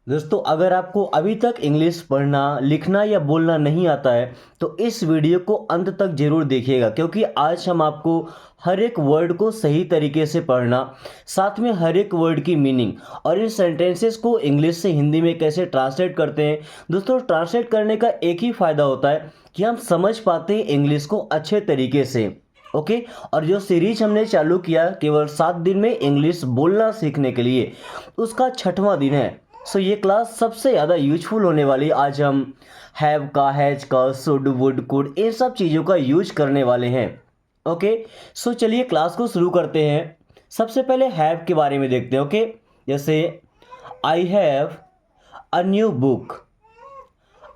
दोस्तों, अगर आपको अभी तक इंग्लिश पढ़ना, लिखना या बोलना नहीं आता है तो इस वीडियो को अंत तक ज़रूर देखिएगा, क्योंकि आज हम आपको हर एक वर्ड को सही तरीके से पढ़ना, साथ में हर एक वर्ड की मीनिंग और इन सेंटेंसेस को इंग्लिश से हिंदी में कैसे ट्रांसलेट करते हैं। दोस्तों, ट्रांसलेट करने का एक ही फ़ायदा होता है कि हम समझ पाते हैं इंग्लिश को अच्छे तरीके से। ओके। और जो सीरीज हमने चालू किया केवल 7 दिन में इंग्लिश बोलना सीखने के लिए, उसका 6वां दिन है। सो ये क्लास सबसे ज़्यादा यूजफुल होने वाली। आज हम हैव का, हैज का, शुड, वुड, कुड, इन सब चीज़ों का यूज करने वाले हैं। ओके। सो चलिए क्लास को शुरू करते हैं। सबसे पहले हैव के बारे में देखते हैं। ओके। जैसे I have a new book.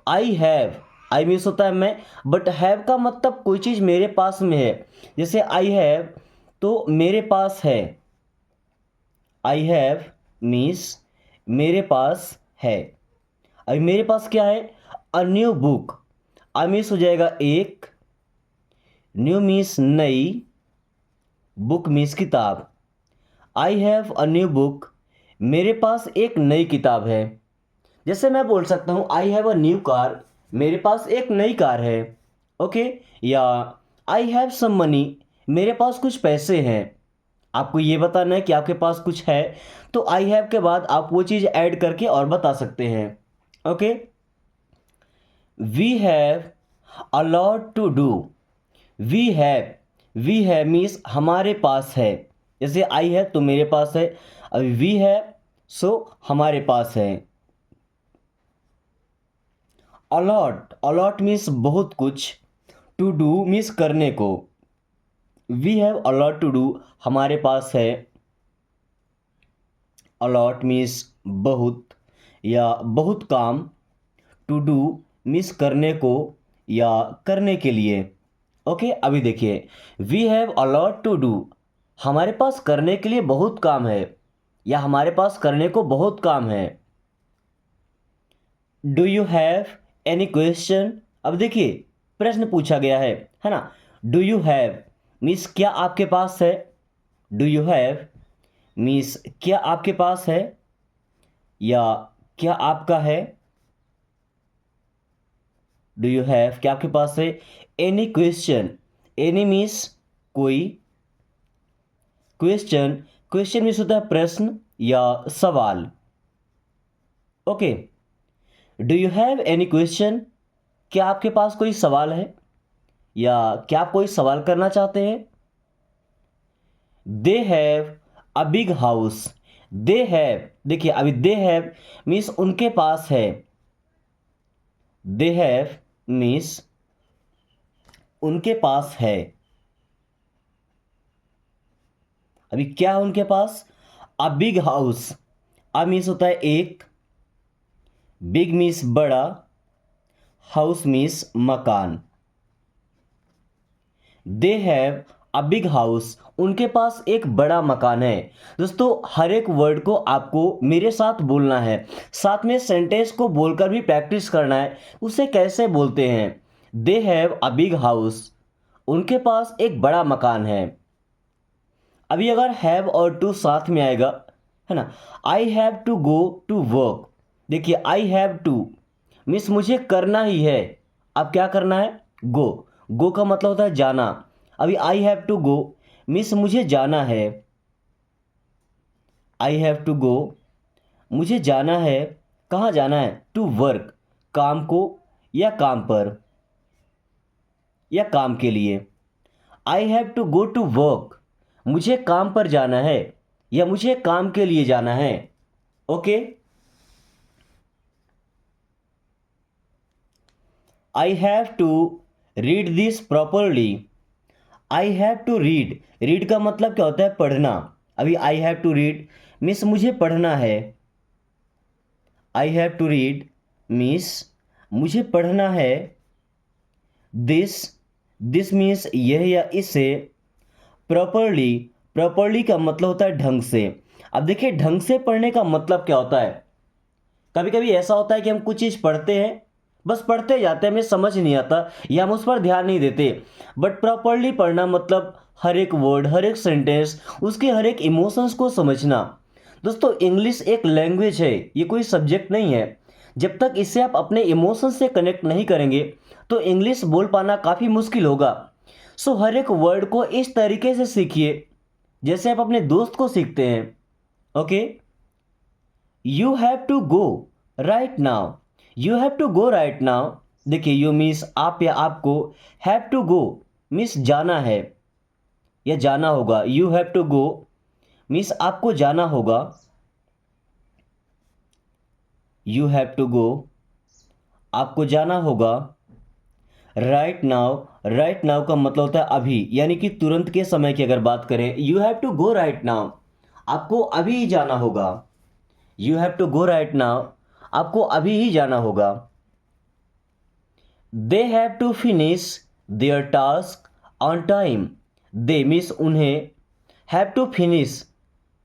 I have, I means होता है मैं, बट हैव का मतलब कोई चीज़ मेरे पास में है। जैसे आई हैव तो मेरे पास है। आई हैव मीन्स मेरे पास है। अभी मेरे पास क्या है? A new book. I means हो जाएगा एक, न्यू मीन्स नई, बुक मीन्स किताब। I have a new book, मेरे पास एक नई किताब है। जैसे मैं बोल सकता हूँ I have a new car, मेरे पास एक नई कार है। ओके। या आई हैव सम मनी, मेरे पास कुछ पैसे हैं। आपको ये बताना है कि आपके पास कुछ है, तो आई हैव के बाद आप वो चीज़ ऐड करके और बता सकते हैं। Okay. We have a lot to do. We have means हमारे पास है। जैसे आई हैव तो मेरे पास है, अभी वी हैव सो हमारे पास है। अलॉट मीन्स बहुत कुछ, टू डू मीन्स करने को। We have a lot to do, हमारे पास है। अलॉट मीन्स बहुत या बहुत काम। टू डू मीन्स करने को या करने के लिए। ओके। अभी देखिए, we have a lot to do, हमारे पास करने के लिए बहुत काम है या हमारे पास करने को बहुत काम है। Do you have any question. अब देखिए, प्रश्न पूछा गया है ना। डू यू हैव मीन्स क्या आपके पास है। डू यू हैव मीन्स क्या आपके पास है या क्या आपका है। डू यू हैव क्या आपके पास है। एनी क्वेश्चन, एनी मीन्स कोई, क्वेश्चन, क्वेश्चन मीन्स होता है प्रश्न या सवाल। Okay. Do you have any question, क्या आपके पास कोई सवाल है या क्या आप कोई सवाल करना चाहते हैं। दे have a big house. They have, देखिए अभी दे हैव मीन्स उनके पास है। दे हैव मीन्स उनके पास है। अभी क्या है उनके पास? A big house. A means होता है एक, बिग मीन्स बड़ा, हाउस मीन्स मकान। They have a big house, उनके पास एक बड़ा मकान है। दोस्तों, हर एक वर्ड को आपको मेरे साथ बोलना है, साथ में सेंटेंस को बोलकर भी प्रैक्टिस करना है। उसे कैसे बोलते हैं? दे हैव अ बिग हाउस, उनके पास एक बड़ा मकान है। अभी अगर हैव और टू साथ में आएगा, है ना। I have to go to work. देखिए, आई हैव टू मीन्स मुझे करना ही है। अब क्या करना है? गो। गो का मतलब होता है जाना। अभी I have to go means मुझे जाना है। आई हैव टू गो, मुझे जाना है। कहाँ जाना है? टू वर्क, काम को या काम पर या काम के लिए। I have to go to work, मुझे काम पर जाना है या मुझे काम के लिए जाना है। Okay. I have to read this properly. I have to read, read का मतलब क्या होता है? पढ़ना। अभी I have to read means मुझे पढ़ना है। I have to read means मुझे पढ़ना है। दिस, दिस मीन्स यह या इसे। प्रॉपरली, प्रॉपरली का मतलब होता है ढंग से। अब देखिए, ढंग से पढ़ने का मतलब क्या होता है? कभी कभी ऐसा होता है कि हम कुछ चीज़ पढ़ते हैं, बस पढ़ते जाते हैं, हमें समझ नहीं आता या हम उस पर ध्यान नहीं देते। बट प्रॉपरली पढ़ना मतलब हर एक वर्ड, हर एक सेंटेंस, उसके हर एक इमोशंस को समझना। दोस्तों इंग्लिश एक लैंग्वेज है, ये कोई सब्जेक्ट नहीं है। जब तक इससे आप अपने इमोशन से कनेक्ट नहीं करेंगे तो इंग्लिश बोल पाना काफ़ी मुश्किल होगा। सो हर एक वर्ड को इस तरीके से सीखिए जैसे आप अपने दोस्त को सीखते हैं। Okay, you have to go right now, you have to go right now. देखिए यू मीन्स आप या आपको, हैव टू गो मीन्स जाना है या जाना होगा। You have to go means आपको जाना होगा, यू हैव टू गो आपको जाना होगा। राइट नाउ, राइट नाउ का मतलब होता है अभी, यानी कि तुरंत के समय की अगर बात करें, you have to go right now आपको अभी ही जाना होगा। You have to go right now आपको अभी ही जाना होगा। They have to finish their task on time. They means उन्हें, हैव टू फिनिश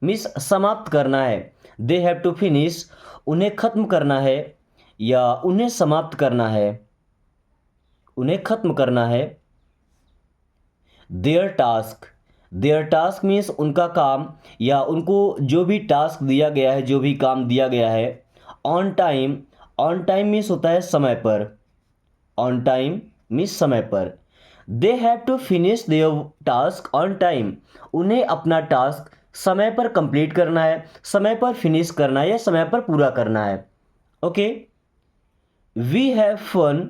मीन्स समाप्त करना है। दे हैव टू फिनिश उन्हें ख़त्म करना है या उन्हें समाप्त करना है, उन्हें ख़त्म करना है। There task, there task means उनका काम या उनको जो भी टास्क दिया गया है, जो भी काम दिया गया है। On time, on time means होता है समय पर, ऑन टाइम मीन्स समय पर। They have to finish their task on time उन्हें अपना टास्क समय पर कंप्लीट करना है, समय पर फिनिश करना है या समय पर पूरा करना है। Okay, we have fun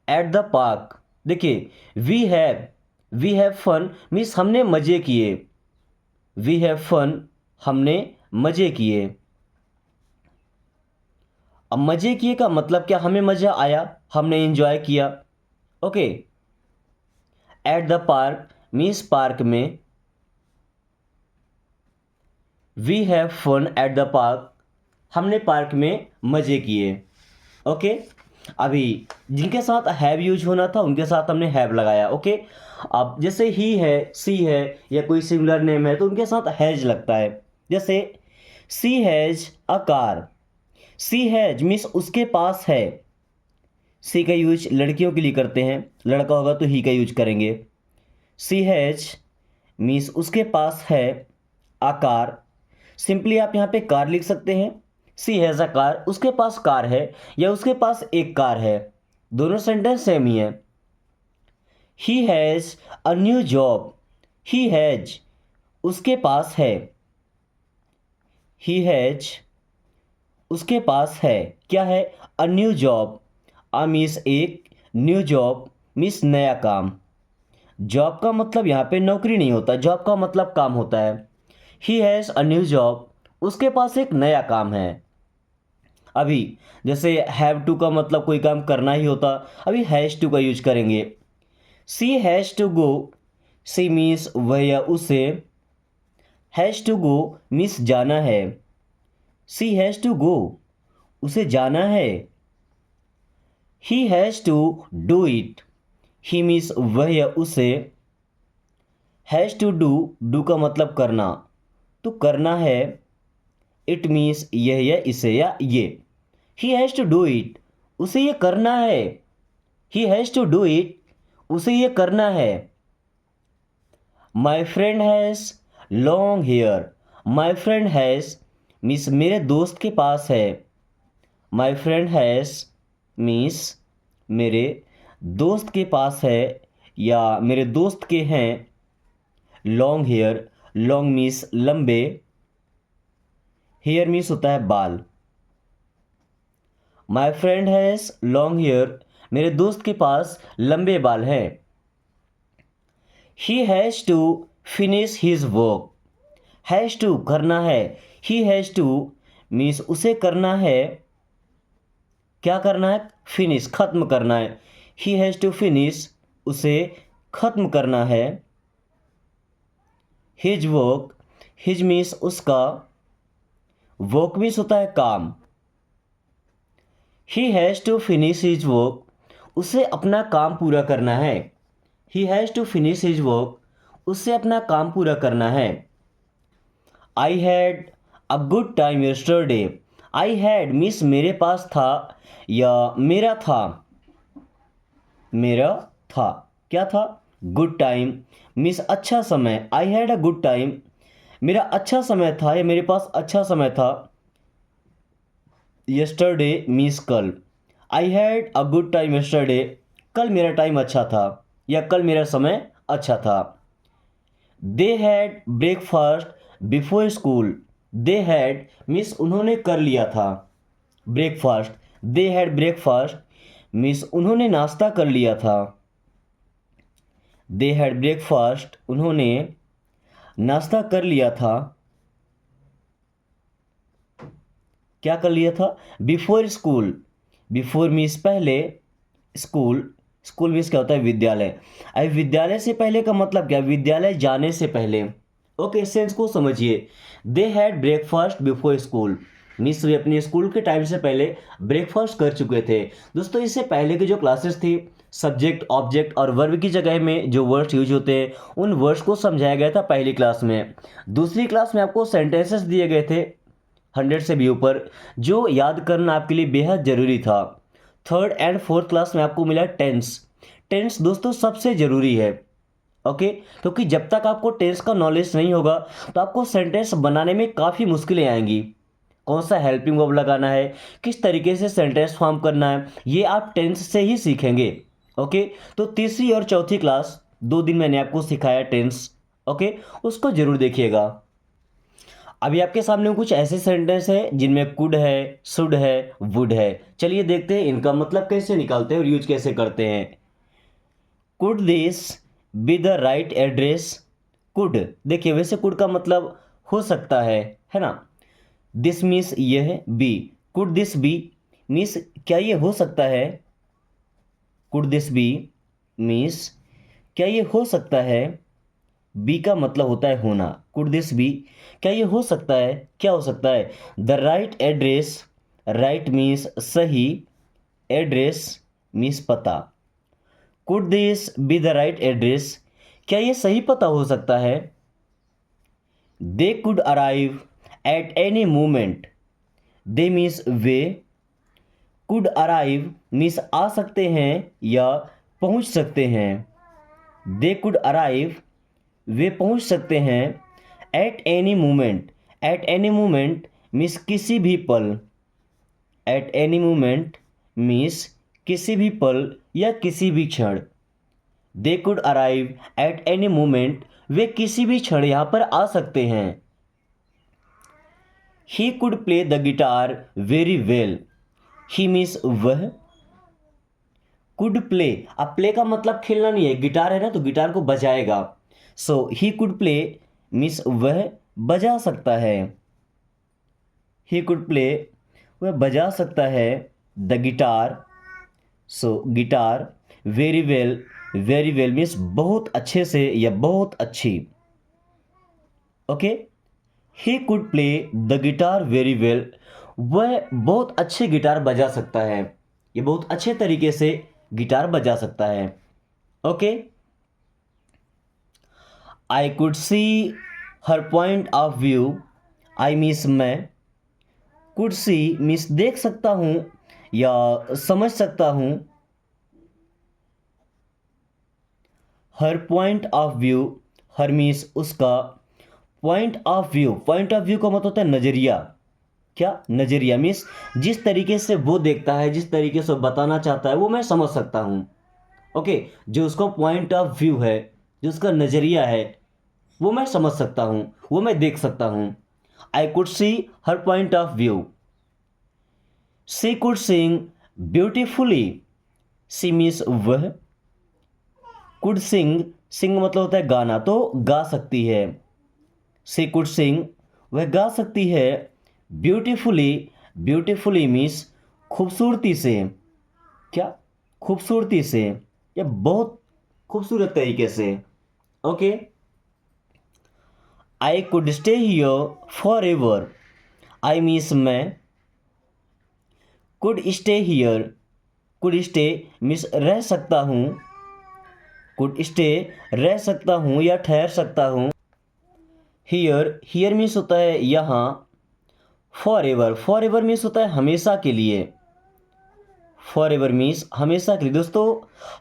at the park. देखिए वी हैव फन मीन्स हमने मज़े किए, वी हैव फन हमने मज़े किए। अब मज़े किए का मतलब क्या, हमें मज़ा आया, हमने एंजॉय किया। Okay, at the park means park में। We have fun at the park हमने पार्क में मज़े किए। ओके, अभी जिनके साथ हैव यूज होना था उनके साथ हमने हैव लगाया। ओके, अब जैसे ही है, सी है या कोई सिमिलर नेम है तो उनके साथ हैज लगता है। जैसे she has a car, she has means उसके पास है। सी का यूज लड़कियों के लिए करते हैं, लड़का होगा तो ही का यूज करेंगे। सी हैज मीन्स उसके पास है, आ कार सिंपली आप यहाँ पे कार लिख सकते हैं। सी हैज़ अ कार उसके पास कार है या उसके पास एक कार है, दोनों सेंटेंस सेम ही है। He has a new job, he has उसके पास है, ही हैज उसके पास है क्या है, a new job. A means एक, न्यू जॉब मीन्स नया काम। जॉब का मतलब यहाँ पे नौकरी नहीं होता, जॉब का मतलब काम होता है। He has a new job उसके पास एक नया काम है। अभी जैसे हैव टू का मतलब कोई काम करना ही होता, अभी हैज़ टू का यूज करेंगे। She has to go, she means वह या उसे, हैज़ टू गो मीन्स जाना है। सी हैज़ टू गो उसे जाना है। He has to do it, he means वह या उसे, हैज़ टू डू, डू का मतलब करना, तो करना है। इट मीन्स यह या इसे या ये। He has to do it उसे ये करना है, he has to do it उसे ये करना है। My friend has long hair, my friend has means मेरे दोस्त के पास है। माई फ्रेंड हैज़ मीन्स मेरे दोस्त के पास है या मेरे दोस्त के हैं। लॉन्ग हेयर, लॉन्ग मीन्स लंबे, हेयर मीन्स होता है बाल। My friend has long hair मेरे दोस्त के पास लंबे बाल हैं। He has to finish his work, has to करना है, ही हैज़ टू मीन्स उसे करना है, क्या करना है, फिनिश ख़त्म करना है। ही हैज़ टू फिनिश उसे ख़त्म करना है। हिज वर्क, हिज मीन्स उसका, वर्क मीन्स होता है काम। He has to finish his work उसे अपना काम पूरा करना है। He has to finish his work उसे अपना काम पूरा करना है। I had a good time yesterday, I had means मेरे पास था या मेरा था, मेरा था, क्या था, गुड टाइम मीन्स अच्छा समय। आई हैड अ गुड टाइम मेरा अच्छा समय था या मेरे पास अच्छा समय था। यस्टरडे मीन्स कल। आई had a good time yesterday. कल मेरा टाइम अच्छा था या कल मेरा समय अच्छा था। दे had breakfast before school. They had means उन्होंने कर लिया था breakfast. They had breakfast means उन्होंने नाश्ता कर लिया था। दे हैड ब्रेकफास्ट उन्होंने नाश्ता कर लिया था। क्या कर लिया था? Before school. बिफोर मीन्स पहले, स्कूल, स्कूल मीन्स क्या होता है? विद्यालय। अब विद्यालय से पहले का मतलब क्या? विद्यालय जाने से पहले। ओके, सेंस को समझिए। They had breakfast before school means वे अपने स्कूल के टाइम से पहले ब्रेकफास्ट कर चुके थे। दोस्तों, इससे पहले की जो क्लासेस थी, सब्जेक्ट, ऑब्जेक्ट और वर्ब की जगह में जो वर्ड्स यूज होते हैं उन वर्ड्स को समझाया गया था पहली क्लास में। दूसरी क्लास में आपको सेंटेंसेस दिए गए थे 100 से भी ऊपर, जो याद करना आपके लिए बेहद ज़रूरी था। थर्ड एंड फोर्थ क्लास में आपको मिला टेंस। टेंस दोस्तों सबसे ज़रूरी है। ओके, क्योंकि जब तक आपको टेंस का नॉलेज नहीं होगा तो आपको सेंटेंस बनाने में काफ़ी मुश्किलें आएंगी। कौन सा हेल्पिंग वर्ब लगाना है, किस तरीके से सेंटेंस फॉर्म करना है, ये आप टेंस से ही सीखेंगे। ओके, तो तीसरी और चौथी क्लास 2 दिन मैंने आपको सिखाया टेंस। ओके, उसको ज़रूर देखिएगा। अभी आपके सामने कुछ ऐसे सेंटेंस है जिनमें कुड है, शुड है, वुड है। चलिए देखते हैं इनका मतलब कैसे निकालते हैं और यूज कैसे करते हैं। Could this be the right address? Could, देखिए वैसे कुड का मतलब हो सकता है ना। दिस मीन्स यह, be, could this be means क्या ये हो सकता है? कुड दिस बी मीन्स क्या ये हो सकता है? बी का मतलब होता है होना। कुड दिस बी, क्या ये हो सकता है? क्या हो सकता है? The right address, right means सही, एड्रेस मीन्स पता। Could this be the right address, क्या ये सही पता हो सकता है? They could arrive at any moment. They means वे, कुड अराइव मीन्स आ सकते हैं या पहुंच सकते हैं। दे कुड अराइव, वे पहुंच सकते हैं। Eight any moment, eight any moment means किसी भी पल। एट एनी मोमेंट मीन्स किसी भी पल या किसी भी क्षण। They could arrive at any moment, वे किसी भी क्षण यहाँ पर आ सकते हैं। He could play the guitar very well. He means वह, कुड प्ले, अब प्ले का मतलब खेलना नहीं है, गिटार है ना तो गिटार को बजाएगा। सो ही कुड प्ले मीन्स वह बजा सकता है। ही कुड प्ले, वह बजा सकता है the guitar. So guitar, very well, very well means बहुत अच्छे से या बहुत अच्छी। Okay, he could play the guitar very well, वह बहुत अच्छे गिटार बजा सकता है, ये बहुत अच्छे तरीके से गिटार बजा सकता है। Okay, I could see her point of view. I means मैं, कुड सी मीन्स देख सकता हूँ या समझ सकता हूँ। Her point of view, her means उसका, point of view, point of view का मतलब होता है नज़रिया। क्या? नज़रिया मीन्स जिस तरीके से वो देखता है, जिस तरीके से वो बताना चाहता है वो मैं समझ सकता हूँ। ओके, जो उसका पॉइंट ऑफ व्यू है, जो उसका नज़रिया है वो मैं समझ सकता हूँ, वो मैं देख सकता हूँ। I could see her point of view. She could sing beautifully. She means वह, कुड सिंग, सिंग मतलब होता है गाना, तो गा सकती है। सी कुड सिंग, वह गा सकती है। ब्यूटिफुली, ब्यूटिफुली मीन्स खूबसूरती से। क्या? खूबसूरती से या बहुत खूबसूरत तरीके से। Okay, I could stay here for ever. I means मैं, could stay here, could stay means रह सकता हूँ, कुड स्टे रह सकता हूँ या ठहर सकता हूँ। हियर, हियर मीन्स होता है यहाँ। For ever, for ever means होता है हमेशा के लिए। फॉर एवर मीन्स हमेशा के लिए। दोस्तों,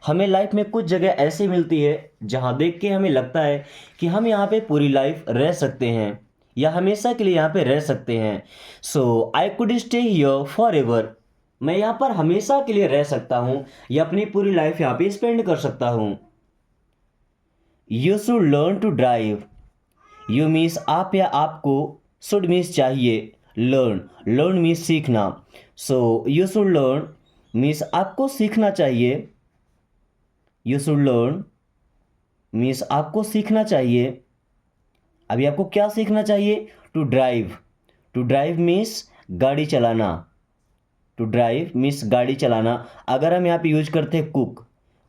हमें लाइफ में कुछ जगह ऐसी मिलती है जहाँ देख के हमें लगता है कि हम यहाँ पे पूरी लाइफ रह सकते हैं, या हमेशा के लिए यहाँ पे रह सकते हैं। So I could stay here for ever, मैं यहाँ पर हमेशा के लिए रह सकता हूँ या अपनी पूरी लाइफ यहाँ पे स्पेंड कर सकता हूँ। You should learn to drive, you means आप या आपको, शुड मीन्स चाहिए, लर्न, लर्न मीन्स सीखना। So you should learn means आपको सीखना चाहिए, यू शुड लर्न मीन्स आपको सीखना चाहिए। अभी आपको क्या सीखना चाहिए? To drive, to drive means गाड़ी चलाना, टू ड्राइव मीन्स गाड़ी चलाना। अगर हम यहाँ पे यूज करते हैं कुक,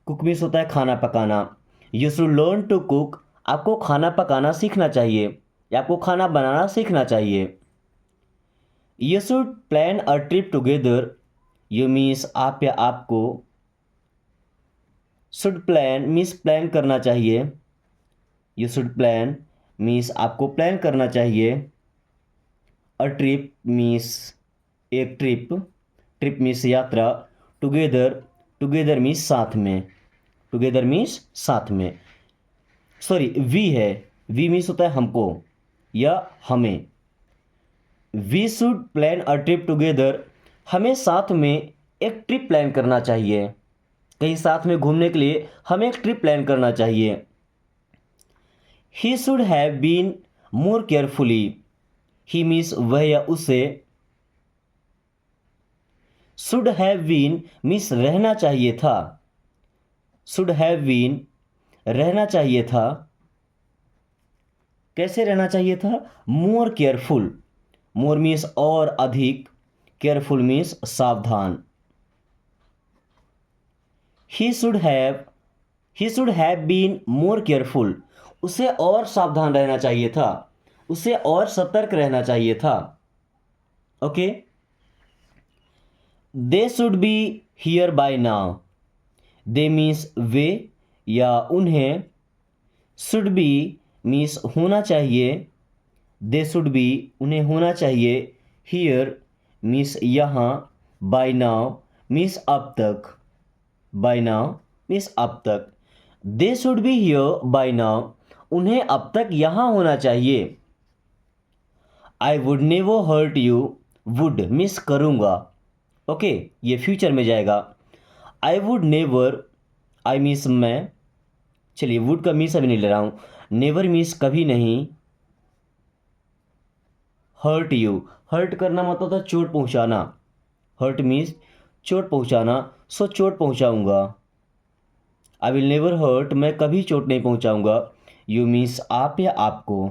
कुक मीन्स होता है खाना पकाना। You should learn to cook, आपको खाना पकाना सीखना चाहिए या आपको खाना बनाना सीखना चाहिए। You should plan a trip together, you means आप या आपको, शुड प्लान मीन्स प्लान करना चाहिए, यू शुड प्लान मीन्स आपको प्लान करना चाहिए। अ ट्रिप मीन्स एक ट्रिप, ट्रिप मीन्स यात्रा। टुगेदर, टुगेदर मीन्स साथ में, टुगेदर मीन्स साथ में। सॉरी वी है, वी मीन्स होता है हमको या हमें। We should plan a trip together, हमें साथ में एक ट्रिप प्लान करना चाहिए, कहीं साथ में घूमने के लिए हमें एक ट्रिप प्लान करना चाहिए। He should have been more carefully, he means वह या उसे, शुड हैव बीन मीन्स रहना चाहिए था, शुड हैव बीन रहना चाहिए था। कैसे रहना चाहिए था? मोर केयरफुल, मोर मीन्स और अधिक, केयरफुल मीन्स सावधान। He should have been more careful, उसे और सावधान रहना चाहिए था, उसे और सतर्क रहना चाहिए था। Okay, they should be here by now, they means वे या उन्हें, शुड बी मीन्स होना चाहिए, दे शुड बी उन्हें होना चाहिए, हियर मीन्स यहाँ, बाय नाउ मीन्स अब तक, बाय नाउ मीन्स अब तक। They should be here by now, उन्हें अब तक यहाँ होना चाहिए। I would never hurt you, would means करूँगा, ओके ये फ्यूचर में जाएगा। I would never, I means मैं, चलिए वुड का मीन्स अभी नहीं ले रहा हूँ, नेवर मीन्स कभी नहीं, हर्ट यू, हर्ट करना मतलब होता है चोट पहुँचाना, हर्ट मीन्स चोट पहुँचाना, सो चोट पहुँचाऊँगा। आई विल नेवर हर्ट, मैं कभी चोट नहीं पहुँचाऊँगा, यू मीन्स आप या आपको।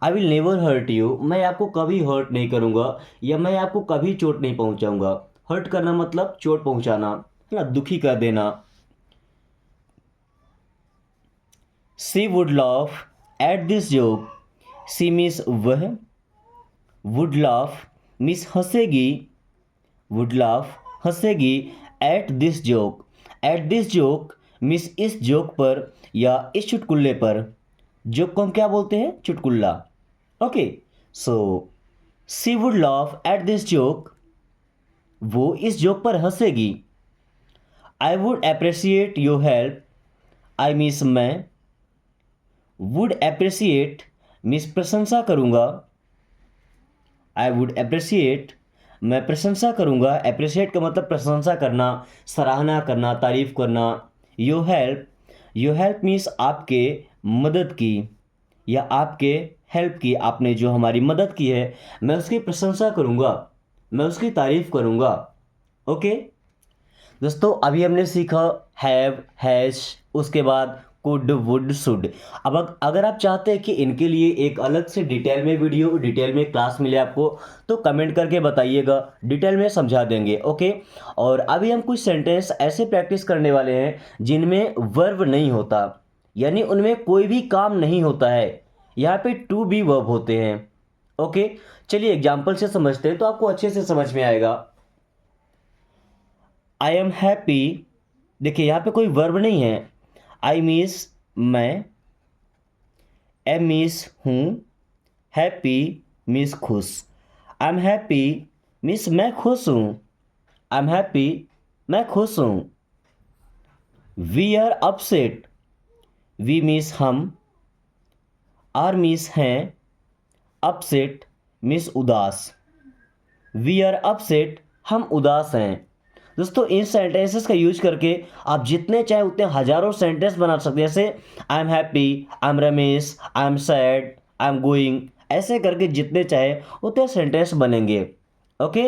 I will never hurt you, मैं आपको कभी हर्ट नहीं करूँगा या मैं आपको कभी चोट नहीं पहुँचाऊँगा। हर्ट करना मतलब चोट पहुँचाना है ना, दुखी कर देना। She would laugh at this joke, she means वह, वुड लाफ मीन्स हंसेगी, वुड लाफ हंसेगी, at this joke, at this joke means इस जोक पर या इस चुटकुल्ले पर, जोक को हम क्या बोलते हैं? चुटकुल्ला। Okay, so she would laugh at this joke, वो इस जोक पर हंसेगी। I would appreciate your help, I means मैं, वुड अप्रिशिएट मीन्स प्रशंसा करूँगा, आई वुड अप्रिशिएट मैं प्रशंसा करूँगा, अप्रिशिएट का मतलब प्रशंसा करना, सराहना करना, तारीफ करना। योर हेल्प मीन्स आपके मदद की या आपके हेल्प की, आपने जो हमारी मदद की है मैं उसकी प्रशंसा करूँगा, मैं उसकी तारीफ करूँगा। ओके दोस्तों, अभी हमने सीखा हैव, हैज, उसके बाद कुड, वुड, शुड। अब अगर आप चाहते हैं कि इनके लिए एक अलग से डिटेल में वीडियो, डिटेल में क्लास मिले आपको, तो कमेंट करके बताइएगा, डिटेल में समझा देंगे। ओके, और अभी हम कुछ सेंटेंस ऐसे प्रैक्टिस करने वाले हैं जिनमें वर्ब नहीं होता, यानी उनमें कोई भी काम नहीं होता है, यहाँ पे टू बी वर्ब होते हैं। ओके, चलिए एग्जाम्पल से समझते हैं तो आपको अच्छे से समझ में आएगा। आई एम हैप्पी, देखिए यहाँ पे कोई वर्ब नहीं है। आई मीन्स मैं, एम मीन्स हूँ, हैप्पी मीन्स खुश। आई एम हैप्पी मीन्स मैं खुश हूँ, आई एम हैप्पी मैं खुश हूँ। We are upset, we means हम, आर मीन्स हैं, अपसेट मीन्स उदास। वी आर अपसेट, हम उदास हैं। दोस्तों इन सेंटेंसेस का यूज करके आप जितने चाहे उतने हजारों सेंटेंस बना सकते हैं। जैसे I am happy, I am Ramesh, I am sad, I am going, ऐसे करके जितने चाहे उतने सेंटेंस बनेंगे। Okay.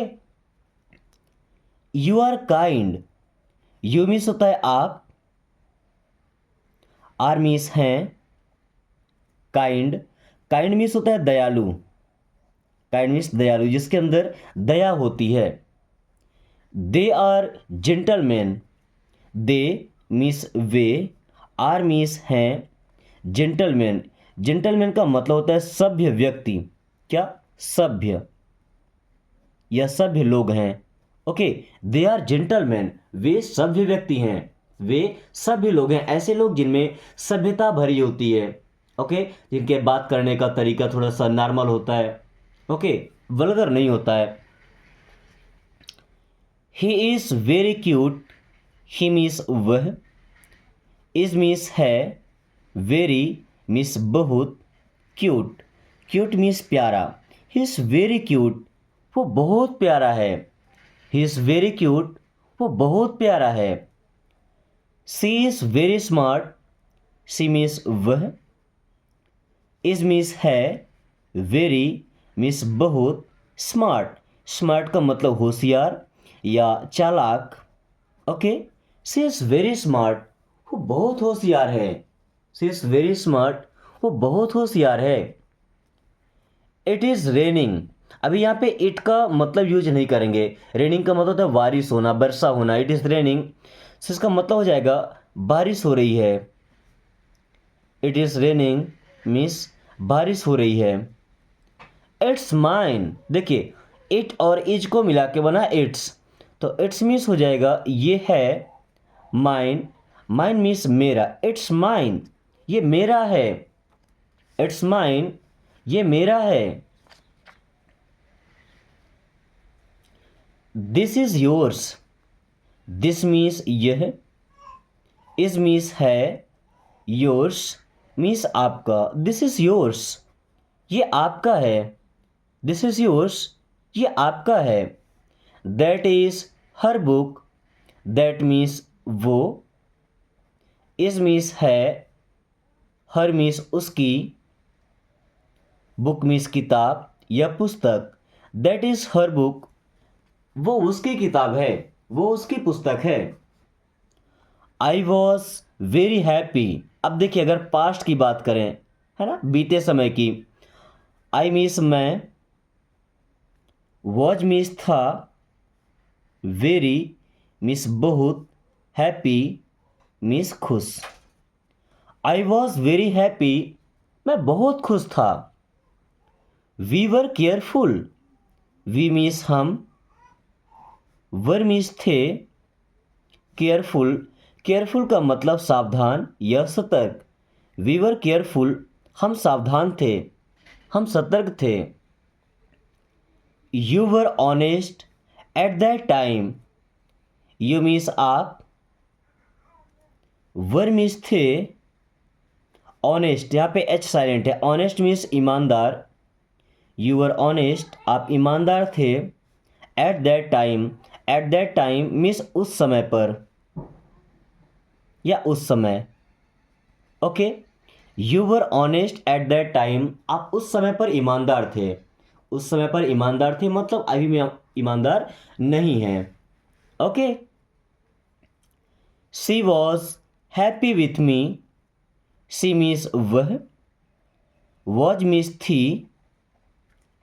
You are kind, you means होता है आप, आर मीन्स हैं, काइंड, काइंड मीन्स होता है दयालु, काइंड मीन्स दयालु जिसके अंदर दया होती है। They are gentleman, they means वे, आर मीन्स हैं, जेंटलमैन, जेंटलमैन का मतलब होता है सभ्य व्यक्ति। क्या? सभ्य, या सभ्य लोग हैं। ओके, दे आर जेंटलमैन, वे सभ्य व्यक्ति हैं, वे सभ्य लोग हैं, ऐसे लोग जिनमें सभ्यता भरी होती है। ओके, जिनके बात करने का तरीका थोड़ा सा नॉर्मल होता है। ओके, वल्गर नहीं होता है। He is very cute, he means वह, इज मीन्स है, वेरी मीन्स बहुत, क्यूट, क्यूट मीन्स प्यारा। ही इज वेरी क्यूट, वो बहुत प्यारा है। ही इज वेरी क्यूट, वो बहुत प्यारा है। She is very smart, she means वह, इज मीन्स है, वेरी मीन्स बहुत, स्मार्ट, स्मार्ट का मतलब होशियार या चालाक। Okay, she is very smart, वो बहुत होशियार है। सी इज वेरी स्मार्ट, वो बहुत होशियार है। इट इज रेनिंग, अभी यहाँ पे इट का मतलब यूज नहीं करेंगे। रेनिंग का मतलब होता है बारिश होना, वर्षा होना। इट इज रेनिंग, तो इसका मतलब हो जाएगा बारिश हो रही है। इट इज रेनिंग मीन्स बारिश हो रही है। इट्स माइन, देखिए इट और इज को मिला के बना इट्स, तो इट्स मीन्स हो जाएगा ये है, माइन, माइन मीन्स मेरा, इट्स माइन, ये मेरा है। इट्स माइन, ये मेरा है। This is yours, this means यह, इज मीन्स है, योर्स मीन्स आपका। दिस इज योर्स, ये आपका है। दिस इज योर्स, ये आपका है। That is her book, that means वो, इज मीन्स है, हर मीन्स उसकी, बुक मीन्स किताब या पुस्तक। दैट इज हर बुक, वो उसकी किताब है, वो उसकी पुस्तक है। आई वॉज वेरी हैप्पी, अब देखिए अगर पास्ट की बात करें, है ना, बीते समय की, आई मीन्स मैं, वॉज मीन्स था, वेरी मीन्स बहुत, हैप्पी मीन्स खुश। आई वॉज वेरी हैप्पी, मैं बहुत खुश था। We were careful, we means हम, वर मीन्स थे, केयरफुल, केयरफुल का मतलब सावधान या सतर्क। वी वर केयरफुल, हम सावधान थे, हम सतर्क थे। You were honest at that time, you means आप, वर मीन्स थे, ऑनेस्ट यहाँ पे एच साइलेंट है, ऑनेस्ट मीन्स ईमानदार। यू वर ऑनेस्ट, आप ईमानदार थे। At that time, at that time means उस समय पर या उस समय। Okay, you were honest at that time, आप उस समय पर ईमानदार थे। उस समय पर ईमानदार थे मतलब अभी में ईमानदार नहीं है। Okay, she was happy with me, she means वह, वॉज मीन्स थी,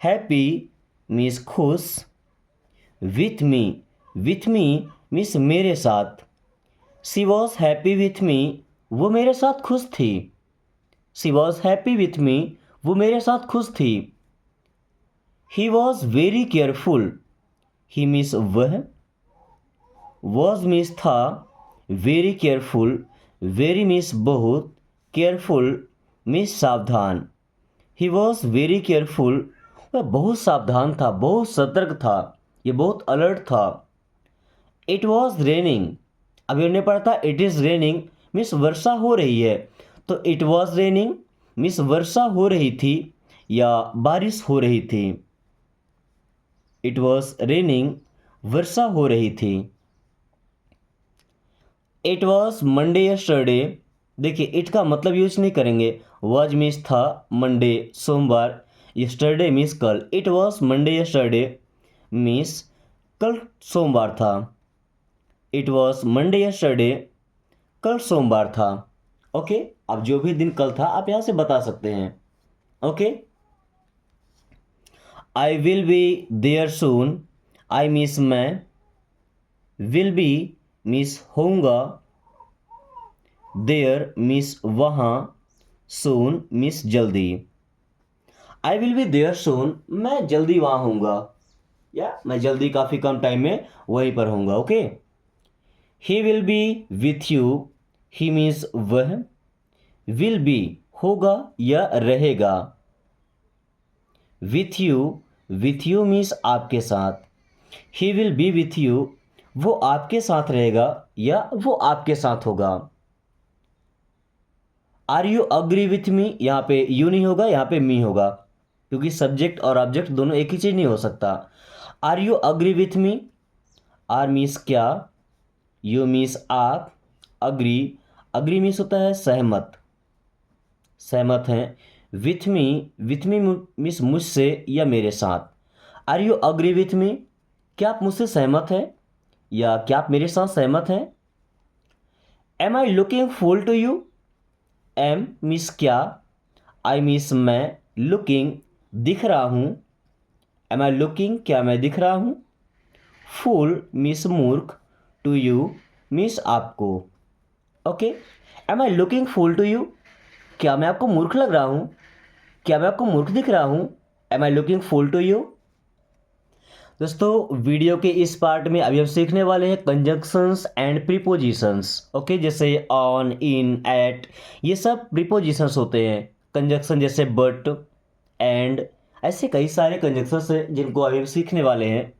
हैप्पी मीन्स खुश, with me, with me means मेरे साथ। She was happy with me, वो मेरे साथ खुश थी। She was happy with me, वो मेरे साथ खुश थी। He was very careful, he means वह, वॉज मीन्स था, वेरी केयरफुल, वेरी मीन्स बहुत, केयरफुल मीन्स सावधान। ही वॉज वेरी केयरफुल, वह बहुत सावधान था, बहुत सतर्क था, ये बहुत अलर्ट था। इट वॉज रेनिंग, अभी हमने पढ़ा था इट इज़ रेनिंग मीन्स वर्षा हो रही है, तो इट वॉज रेनिंग मीन्स वर्षा हो रही थी या बारिश हो रही थी। इट वॉज रेनिंग, वर्षा हो रही थी। इट वॉज मंडे यस्टरडे, देखिए इट का मतलब यूज नहीं करेंगे। वॉज मीन्स था, मंडे सोमवार, यस्टरडे मीन्स कल। It was Monday yesterday means कल सोमवार था। इट वॉज मंडे यस्टरडे, कल सोमवार था। ओके, अब जो भी दिन कल था आप यहाँ से बता सकते हैं। Okay, I will be there soon, I means मैं, विल बी मीन्स होऊंगा, देयर मीन्स वहाँ, सून मीन्स जल्दी। I will be there soon, मैं जल्दी वहाँ होऊंगा, या मैं जल्दी काफ़ी कम टाइम में वहीं पर होऊंगा। Okay, he will be with you, he means वह, विल बी होगा या रहेगा, विथ यू मीन्स आपके साथ, he will be with you वो आपके साथ रहेगा या वो आपके साथ होगा। Are you agree with me, यहाँ पे यू नहीं होगा, यहाँ पे मी होगा, क्योंकि सब्जेक्ट और ऑब्जेक्ट दोनों एक ही चीज नहीं हो सकता। Are you agree with me, are means क्या, यू मीन्स आप, अग्री, अग्री मीन्स होता है सहमत, सहमत हैं। विथ मी मीन्स मुझसे या मेरे साथ। Are you agree with me, क्या आप मुझसे सहमत हैं या क्या आप मेरे साथ सहमत हैं। Am I looking fool to you, am means क्या, आई मीन्स मैं, लुकिंग दिख रहा हूँ, एम आई लुकिंग क्या मैं दिख रहा हूँ, फूल मीन्स मूर्ख, टू यू मीन्स आपको। Okay, am I looking fool to you, क्या मैं आपको मूर्ख लग रहा हूँ, क्या मैं आपको मूर्ख दिख रहा हूँ, am I looking fool to you. दोस्तों वीडियो के इस पार्ट में अभी हम सीखने वाले हैं कंजंक्शंस एंड प्रीपोजिशंस। ओके, जैसे ऑन, इन, एट, ये सब प्रीपोजिशंस होते हैं। कंजंक्शन जैसे बट, एंड, ऐसे कई सारे कंजंक्शंस हैं जिनको अभी हम सीखने वाले हैं।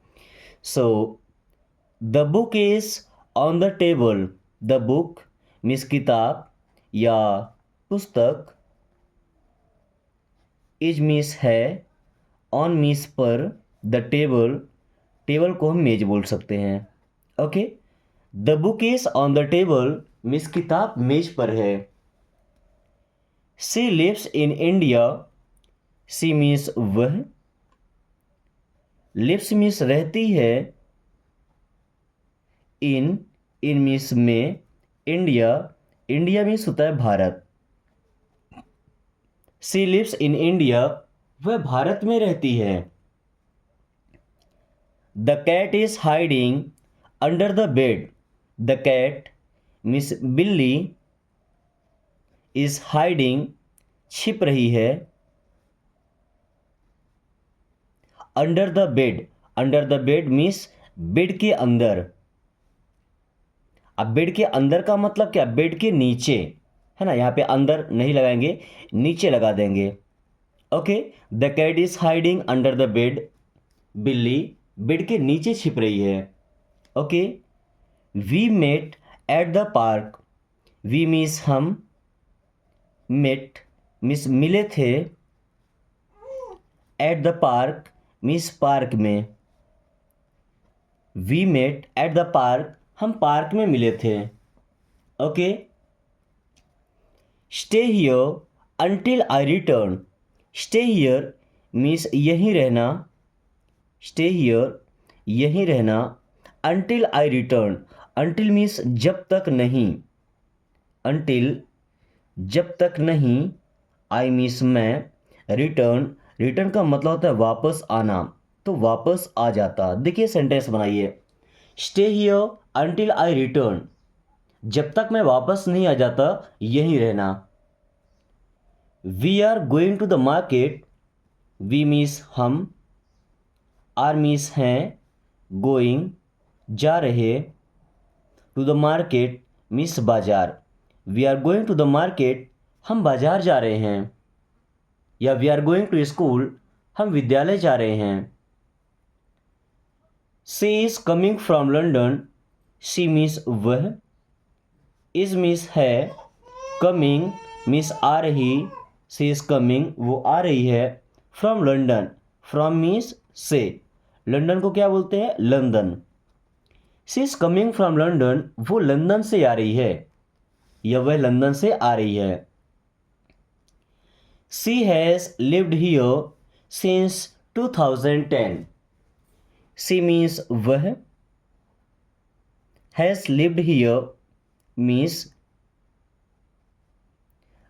So the book is on the table, the book means किताब या पुस्तक, इज मीन्स है, ऑन मीन्स पर, द टेबल, टेबल को हम मेज बोल सकते हैं। Okay, the book is on the table means किताब मेज पर है। She lives in India, she means वह, लिव्स मीन्स रहती है, इन मीन्स में, इंडिया, इंडिया मीन्स होता है भारत। सी लिव्स इन इंडिया, वह भारत में रहती है। The cat is hiding under the bed, the cat means बिल्ली, इज हाइडिंग छिप रही है, under the bed, under the bed means bed के अंदर। अब बेड के अंदर का मतलब क्या, बेड के नीचे, है ना, यहाँ पे अंदर नहीं लगाएंगे, नीचे लगा देंगे। Okay, the cat is hiding under the bed, बिल्ली बेड के नीचे छिप रही है। Okay, we met at the park, we means हम, मेट मीन्स मिले थे, at the park means park में, we met at the park हम पार्क में मिले थे। Okay, stay here until I return, stay here means यहीं रहना, स्टे हियर यहीं रहना, until I return, until means जब तक नहीं, अंटिल जब तक नहीं, आई मीन्स मैं, रिटर्न, रिटर्न का मतलब होता है वापस आना, तो वापस आ जाता। देखिए सेंटेंस बनाइए, stay here until I return, जब तक मैं वापस नहीं आ जाता यहीं रहना। We are going to the market, we means हम, आर मीन्स हैं, गोइंग जा रहे, टू द मार्केट मीन्स बाजार, we are going to the market हम बाजार जा रहे हैं, या we are going to school हम विद्यालय जा रहे हैं। She is coming from London, she means वह, इज मीन्स है, कमिंग मीन्स आ रही, शी इज कमिंग वो आ रही है, फ्रॉम लंदन, फ्रॉम मीन्स से, लंदन को क्या बोलते हैं, London. She is coming from London, वो लंदन से आ रही है या वह लंदन से आ रही है। She has lived here since 2010, she means वह, हैज लिव्ड हियर मीन्स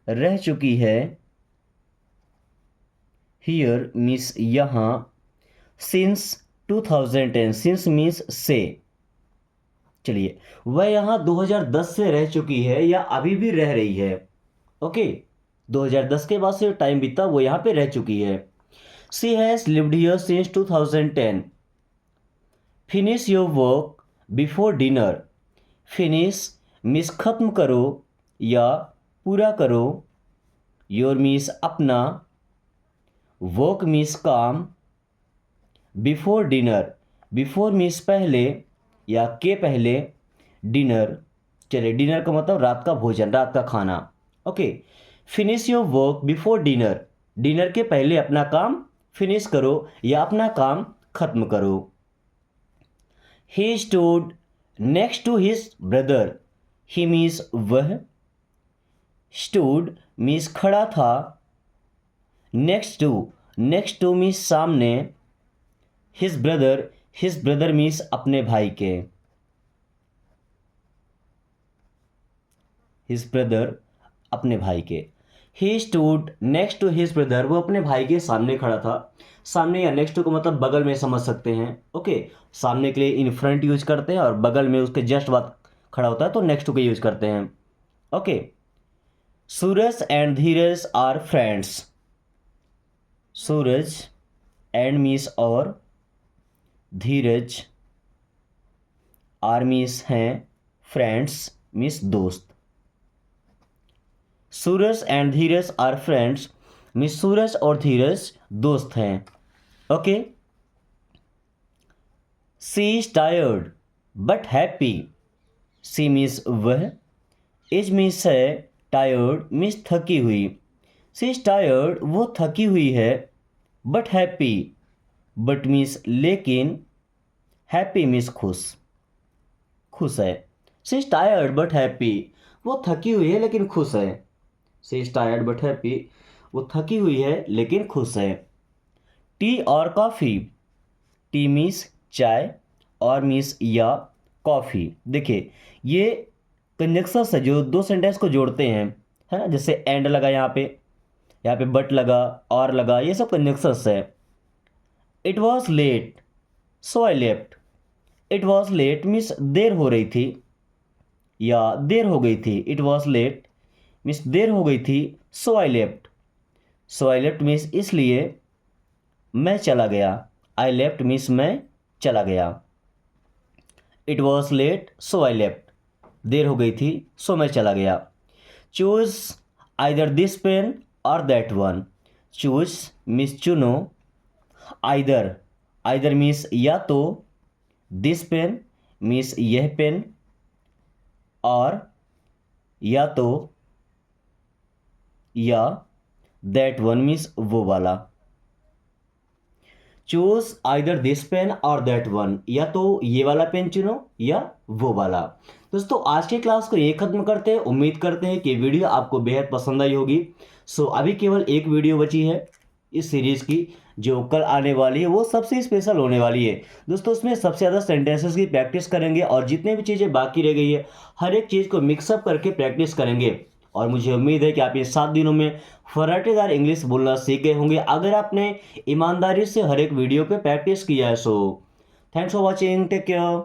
रह चुकी है, हियर मीन्स यहाँ, सिंस 2010, सिंस मीन्स से। चलिए, वह यहाँ 2010 से रह चुकी है या अभी भी रह रही है। ओके, 2010 के बाद से टाइम बीता, वो यहाँ पे रह चुकी है। She has lived here since 2010। Finish your work before dinner, finish means खत्म करो या पूरा करो, योर मीन्स अपना, वर्क मीन्स काम, बिफोर डिनर, बिफोर मीन्स पहले या के पहले, डिनर, चलिए डिनर का मतलब रात का भोजन, रात का खाना। Okay, finish your work before dinner, dinner के पहले अपना काम फिनिश करो या अपना काम खत्म करो। He stood next to his brother, he means वह, स्टूड मीन्स खड़ा था, नेक्स्ट टू मीन्स सामने, हिज ब्रदर मीन्स अपने भाई के, हिज ब्रदर अपने भाई के। He stood next to his brother, वो अपने भाई के सामने खड़ा था। सामने या नेक्स्ट टू को मतलब बगल में समझ सकते हैं। ओके, सामने के लिए इन फ्रंट यूज करते हैं और बगल में उसके जस्ट बाद खड़ा होता है तो नेक्स्ट टू के यूज करते हैं। Okay, Suraj and Dheeraj are friends, Suraj and means और, धीरज आर मीन्स हैं, फ्रेंड्स मीन्स दोस्त। Suraj and Dheeraj are friends means Suraj और धीरज दोस्त हैं। Okay, she is tired but happy, she means वह, इज मीन्स है, टायर्ड मीन्स थकी हुई, शी इज टायर्ड वो थकी हुई है, बट हैप्पी, बट मीन्स लेकिन, हैप्पी मीन्स खुश, खुश है। She is tired but happy, वो थकी हुई है लेकिन खुश है। She is tired but happy, वो थकी हुई है लेकिन खुश है। टी और कॉफ़ी, टी मीन्स चाय और मीन्स या कॉफ़ी। देखिए, ये कंजक्शंस है जो दो सेंटेंस को जोड़ते हैं, है ना, जैसे एंड लगा यहाँ पे बट लगा और लगा, ये सब कंजक्शंस है। It was late so I left, it was late means देर हो रही थी या देर हो गई थी, इट वॉज लेट मीन्स देर हो गई थी, सो आई लेफ्ट मीन्स इसलिए मैं चला गया, आई लेफ्ट मीन्स मैं चला गया। It was late so I left, देर हो गई थी सो मैं चला गया। Choose either this pen or that one, choose means चुनो, आइदर मीन्स या तो, दिस पेन मीन्स यह पेन, और या तो या दैट वन मीन्स वो वाला। Choose either this pen or that one, या तो ये वाला पेन चुनो या वो वाला। दोस्तों, आज की क्लास को ये खत्म करते हैं। उम्मीद करते हैं कि वीडियो आपको बेहद पसंद आई होगी। अभी केवल एक वीडियो बची है इस सीरीज की, जो कल आने वाली है, वो सबसे स्पेशल होने वाली है। दोस्तों, उसमें सबसे ज़्यादा सेंटेंसेस की प्रैक्टिस करेंगे और जितने भी चीज़ें बाकी रह गई है, हर एक चीज़ को मिक्सअप करके प्रैक्टिस करेंगे। और मुझे उम्मीद है कि आप इन 7 दिनों में फराटेदार इंग्लिश बोलना सीख गए होंगे, अगर आपने ईमानदारी से हर एक वीडियो पे प्रैक्टिस किया है। Thanks for watching, take care.